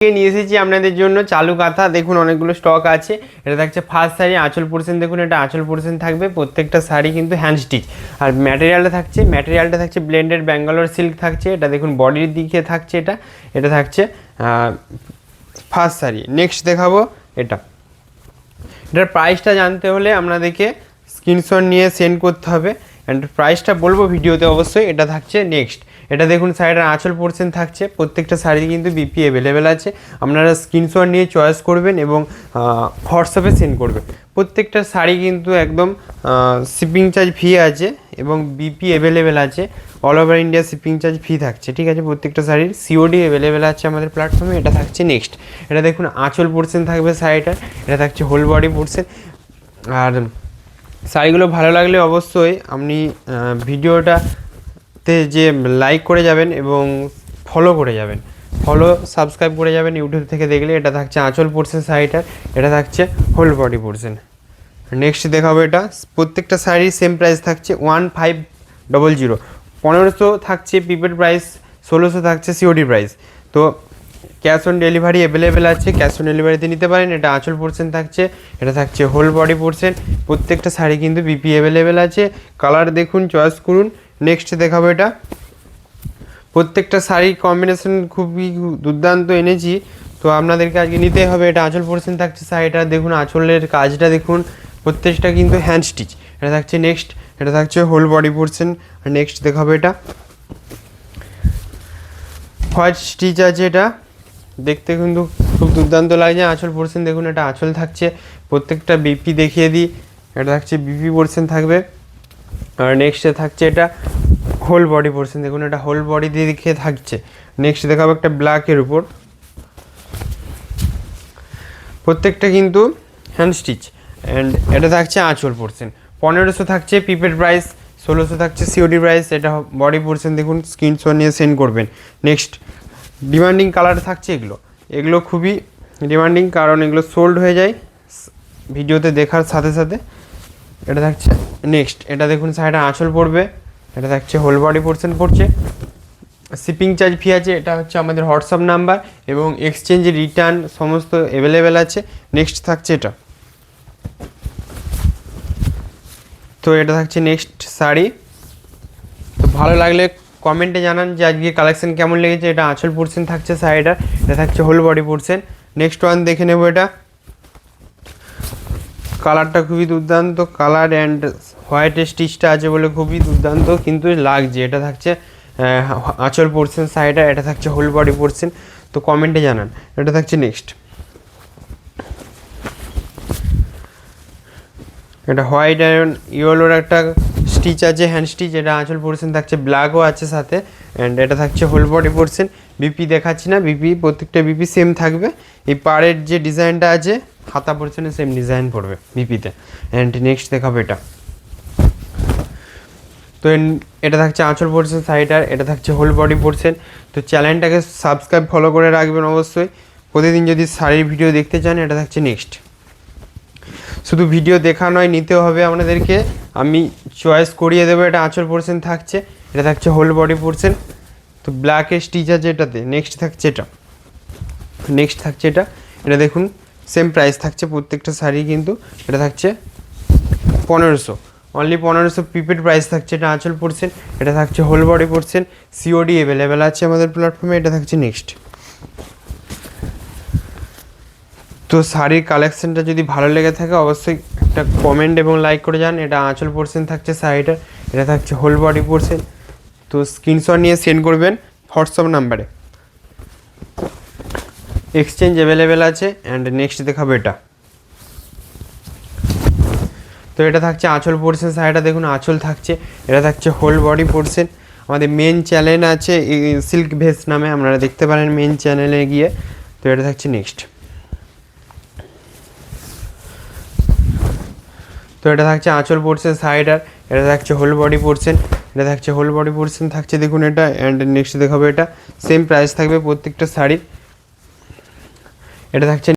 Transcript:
নিয়ে এসেছি আপনাদের জন্য চালু কাঁথা। দেখুন অনেকগুলো স্টক আছে। এটা থাকছে ফার্স্ট শাড়ি, আঁচল পোর্শন দেখুন, এটা আঁচল পোর্শন থাকবে। প্রত্যেকটা শাড়ি কিন্তু হ্যান্ড স্টিচ। আর ম্যাটেরিয়ালটা থাকছে ব্লেন্ডেড ব্যাঙ্গালোর সিল্ক থাকছে। এটা দেখুন বডির দিকে থাকছে, এটা থাকছে ফার্স্ট শাড়ি। নেক্সট দেখাবো এটার প্রাইসটা জানতে হলে আপনাদেরকে স্ক্রিনশট নিয়ে সেন্ড করতে হবে, অ্যান্ড প্রাইসটা বলবো ভিডিওতে অবশ্যই। এটা থাকছে নেক্সট। এটা দেখুন শাড়িটার আঁচল পোর্শন থাকছে। প্রত্যেকটা শাড়ি কিন্তু বিপি অ্যাভেলেবেল আছে। আপনারা স্ক্রিনশট নিয়ে চয়েস করবেন এবং হোয়াটসঅ্যাপে সেন্ড করবেন। প্রত্যেকটা শাড়ি কিন্তু একদম শিপিং চার্জ ফ্রি আছে এবং বিপি অ্যাভেলেবেল আছে। All over India shipping charge free থাকছে, ঠিক আছে। প্রত্যেকটা শাড়ির সিওডি অ্যাভেলেবেল আছে আমাদের প্ল্যাটফর্মে। এটা থাকছে নেক্সট। এটা দেখুন আঁচল পোর্শন থাকবে শাড়িটার। এটা থাকছে হোল বডি পোর্শন। আর শাড়িগুলো ভালো লাগলে অবশ্যই আপনি ভিডিওটাতে যে লাইক করে যাবেন এবং ফলো করে যাবেন, সাবস্ক্রাইব করে যাবেন ইউটিউব থেকে দেখলে। এটা থাকছে আঁচল পোর্শন শাড়িটার। এটা থাকছে হোল বডি পোর্শন। নেক্সট দেখাবো এটা। প্রত্যেকটা শাড়ির সেম প্রাইস থাকছে 1500। 1500 থাকছে প্রিপেড প্রাইস, 1600 থাকছে সিওডি প্রাইস। তো ক্যাশ অন ডেলিভারি অ্যাভেলেবেল আছে, ক্যাশ অন ডেলিভারিতে নিতে পারেন। এটা আঁচল পোর্শন থাকছে, এটা থাকছে হোল বডি পোর্শন। প্রত্যেকটা শাড়ি কিন্তু বিপি অ্যাভেলেবেল আছে। কালার দেখুন, চয়েস করুন। নেক্সট দেখাবো এটা। প্রত্যেকটা শাড়ির কম্বিনেশন খুবই দুর্দান্ত এনেছি, তো আপনাদেরকে আজকে নিতেই হবে। এটা আঁচল পোর্শন থাকছে শাড়িটা। দেখুন আঁচলের কাজটা দেখুন, প্রত্যেকটা কিন্তু হ্যান্ড স্টিচ। এটা থাকছে নেক্সট। এটা থাকছে হোল বডি পোর্শন। আর নেক্সট দেখাবো এটা হোয়াইট স্টিচ আছে। এটা দেখতে কিন্তু খুব দুর্দান্ত লাগছে। আঁচল পোর্শন দেখুন, এটা আঁচল থাকছে। প্রত্যেকটা বিপি দেখিয়ে দিই। এটা থাকছে বিপি পোর্শন থাকবে। আর নেক্সটে থাকছে এটা হোল বডি পোর্শন। দেখুন এটা হোল বডি দিয়ে দেখে থাকছে। নেক্সট দেখাবো একটা ব্ল্যাকের উপর। প্রত্যেকটা কিন্তু হ্যান্ড স্টিচ, অ্যান্ড এটা থাকছে আঁচল পোর্শন। 1500 থাকছে প্রিপেড প্রাইস, 1600 থাকছে সিওডি প্রাইস। এটা বডি পোর্শন দেখুন, স্ক্রিনশট নিয়ে সেন্ড করবেন। নেক্সট ডিমান্ডিং কালার থাকছে এগুলো খুবই ডিমান্ডিং, কারণ এগুলো সোল্ড হয়ে যায় ভিডিওতে দেখার সাথে সাথে। এটা থাকছে নেক্সট। এটা দেখুন শাড়িটা আঁচল পড়বে। এটা থাকছে হোল বডি পোর্শন পড়ছে। শিপিং চার্জ ফ্রি আছে। এটা হচ্ছে আমাদের হোয়াটসঅ্যাপ নাম্বার এবং এক্সচেঞ্জ রিটার্ন সমস্ত অ্যাভেলেবেল আছে। নেক্সট থাকছে এটা। তো এটা থাকছে নেক্সট শাড়ি। তো ভালো লাগলে কমেন্টে জানান যে আজকে কালেকশন কেমন লেগেছে। এটা আঁচল পোর্শন থাকছে শাড়িটার। এটা থাকছে whole body portion. Next one দেখে নেবো। এটা কালারটা খুবই দুর্দান্ত কালার, অ্যান্ড হোয়াইটের স্টিচটা আছে বলে খুবই দুর্দান্ত কিন্তু লাগছে। এটা থাকছে আঁচল পোর্শন শাড়িটা। এটা থাকছে হোল বডি পোর্শন। তো কমেন্টে জানান। এটা থাকছে নেক্সট। এটা হোয়াইট অ্যান্ড ইয়েলোর একটা স্টিচ আছে, হ্যান্ড স্টিচ। এটা আঁচল পোর্শন থাকছে, ব্ল্যাকও আছে সাথে, অ্যান্ড এটা থাকছে হোল বডি পোর্শন। বিপি দেখাচ্ছি না, বিপি প্রত্যেকটা বিপি সেম থাকবে। এই পাড়ের যে ডিজাইনটা আছে হাতা পোর্শনে সেম ডিজাইন পড়বে বিপিতে। অ্যান্ড নেক্সট দেখাবো এটা। তো এটা থাকছে আঁচল পোর্শন শাড়িটার। এটা থাকছে হোল বডি পোর্শন। তো চ্যানেলটাকে সাবস্ক্রাইব ফলো করে রাখবেন অবশ্যই প্রতিদিন যদি শাড়ির ভিডিও দেখতে চান। এটা থাকছে নেক্সট। শুধু ভিডিও দেখা নয়, নিতেও হবে আপনাদেরকে। আমি চয়েস করিয়ে দেবো। এটা আঁচল পোর্শন থাকছে। এটা থাকছে হোল বডি পোর্শন। তো ব্ল্যাকের স্টিচ আছে এটাতে। নেক্সট থাকছে এটা। এটা দেখুন সেম প্রাইস থাকছে প্রত্যেকটা শাড়ি কিন্তু। এটা থাকছে 1500, অনলি 1500 প্রিপেড প্রাইস থাকছে। এটা আঁচল পোর্শন। এটা থাকছে whole body portion. COD available আছে আমাদের প্ল্যাটফর্মে। এটা থাকছে নেক্সট। তো শাড়ির কালেকশনটা যদি ভালো লেগে থাকে অবশ্যই একটা কমেন্ট এবং লাইক করে যান। এটা আঁচল পোর্শন থাকছে শাড়িটার। এটা থাকছে হোল বডি পোর্শন। তো স্ক্রিনশট নিয়ে সেন্ড করবেন হোয়াটসঅ্যাপ নাম্বারে। এক্সচেঞ্জ অ্যাভেলেবেল আছে। অ্যান্ড নেক্সট দেখাবো এটা। তো এটা থাকছে আঁচল পোর্শন শাড়িটা। দেখুন আঁচল থাকছে। এটা থাকছে হোল বডি পোর্শন। আমাদের মেন চ্যানেল আছে সিল্ক ভেস নামে, আপনারা দেখতে পারেন মেন চ্যানেলে গিয়ে। তো এটা থাকছে নেক্সট। তো এটা থাকছে আঁচল পোর্শন শাড়িটার। এটা থাকছে হোল বডি পোর্শন। থাকছে দেখুন এটা। অ্যান্ড নেক্সট দেখাবো এটা। সেম প্রাইস থাকবে প্রত্যেকটা শাড়ির। এটা থাকছে